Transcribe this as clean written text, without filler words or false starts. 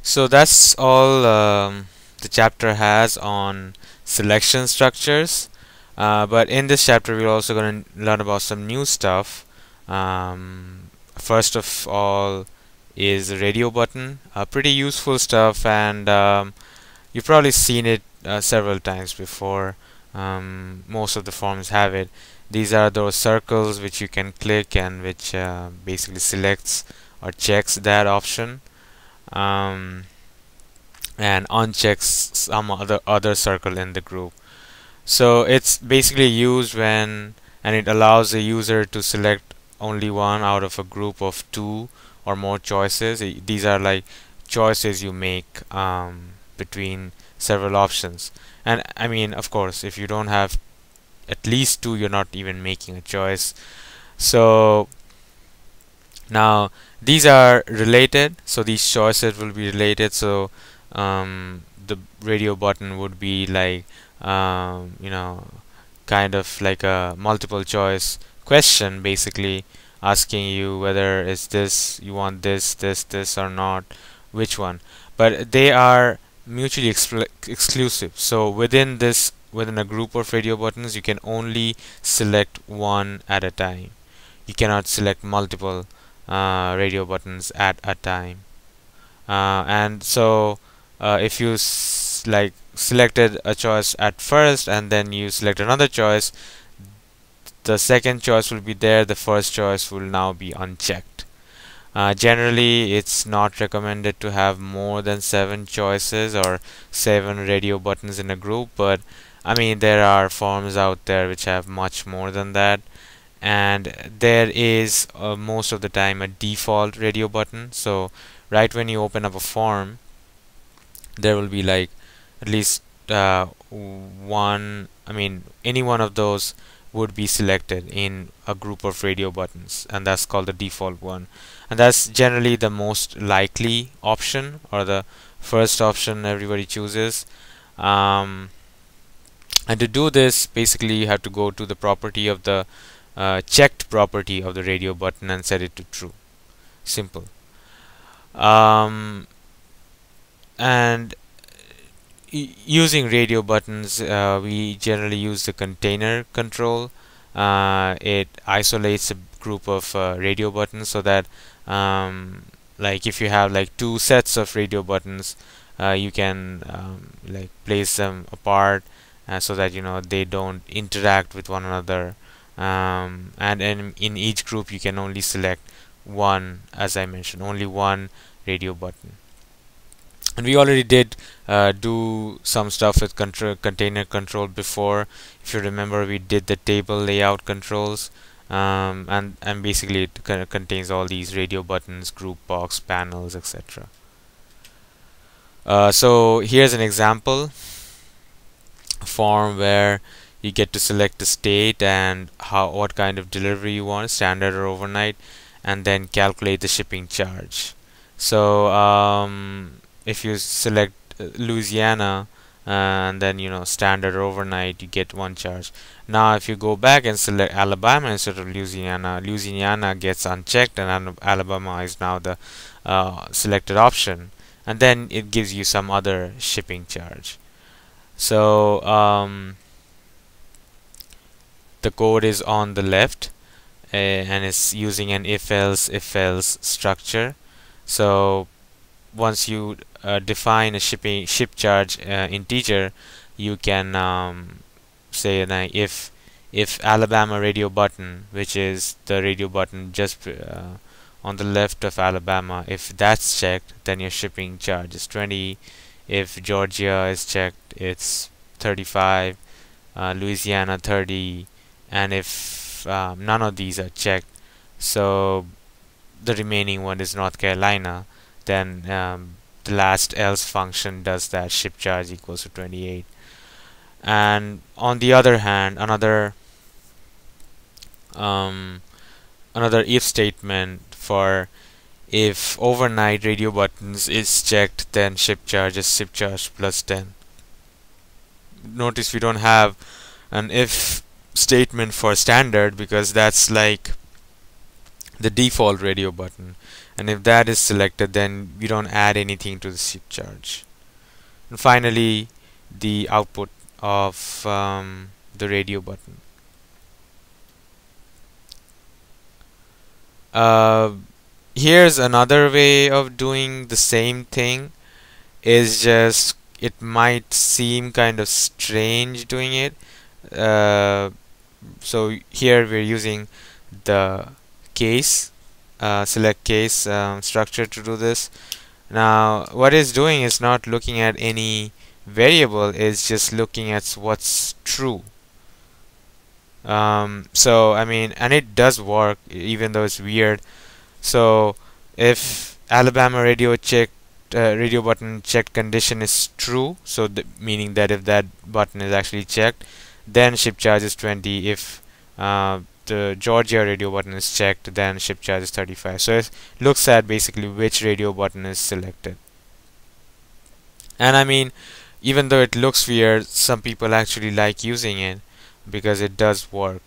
So that's all the chapter has on selection structures. But in this chapter, we're also going to learn about some new stuff. First of all is the radio button. Pretty useful stuff, and you've probably seen it several times before. Most of the forms have it. These are those circles which you can click and which basically selects or checks that option. Um, and unchecks some other circle in the group. So it's basically used when, and it allows the user to select only one out of a group of two or more choices. These are like choices you make between several options. And I mean, of course, if you don't have at least two, you're not even making a choice. So now these are related, so these choices will be related. So the radio button would be like you know, kind of like a multiple choice question, basically asking you whether is this, you want this or not, which one. But they are mutually exclusive. So within a group of radio buttons, you can only select one at a time. You cannot select multiple radio buttons at a time. And so if you like selected a choice at first and then you select another choice, the second choice will be there, the first choice will now be unchecked. Generally, it's not recommended to have more than 7 choices or 7 radio buttons in a group, but I mean, there are forms out there which have much more than that. And there is most of the time a default radio button. So right when you open up a form, there will be like at least one, I mean, any one of those would be selected in a group of radio buttons, and that's called the default one. And that's generally the most likely option, or the first option everybody chooses. um, and to do this, basically you have to go to the property of the checked property of the radio button and set it to true. Simple. um, and using radio buttons, we generally use the container control. It isolates a group of radio buttons so that like if you have like 2 sets of radio buttons, you can like place them apart so that you know they don't interact with one another. And in each group you can only select one, as I mentioned, only one radio button. And we already did do some stuff with container control before. If you remember, we did the table layout controls, and basically it contains all these radio buttons, group box, panels, etc. So here's an example form where you get to select the state and what kind of delivery you want, standard or overnight, and then calculate the shipping charge. So if you select Louisiana and then you know standard or overnight, you get one charge. Now if you go back and select Alabama instead of Louisiana, Louisiana gets unchecked and Alabama is now the selected option, and then it gives you some other shipping charge. So the code is on the left, and it's using an if-else structure. So once you define a ship charge integer, you can say if Alabama radio button, which is the radio button just on the left of Alabama, if that's checked, then your shipping charge is 20. If Georgia is checked, it's 35. Louisiana 30. And if none of these are checked, so the remaining one is North Carolina, then the last else function does that ship charge equals to 28. And on the other hand, another if statement for if overnight radio buttons is checked, then ship charge is ship charge plus 10. Notice we don't have an if statement for standard because that's like the default radio button, and if that is selected, then you don't add anything to the ship charge. And finally, the output of the radio button. Uh, Here's another way of doing the same thing. Is just, it might seem kind of strange doing it. So here we're using the case, select case structure to do this. Now what it's doing is not looking at any variable, it's just looking at what's true. So I mean, and it does work even though it's weird. So if Alabama radio button checked condition is true, so meaning that if that button is actually checked, then ship charge is 20. If the Georgia radio button is checked, then ship charge is 35. So it looks at basically which radio button is selected. And I mean, even though it looks weird, some people actually like using it because it does work.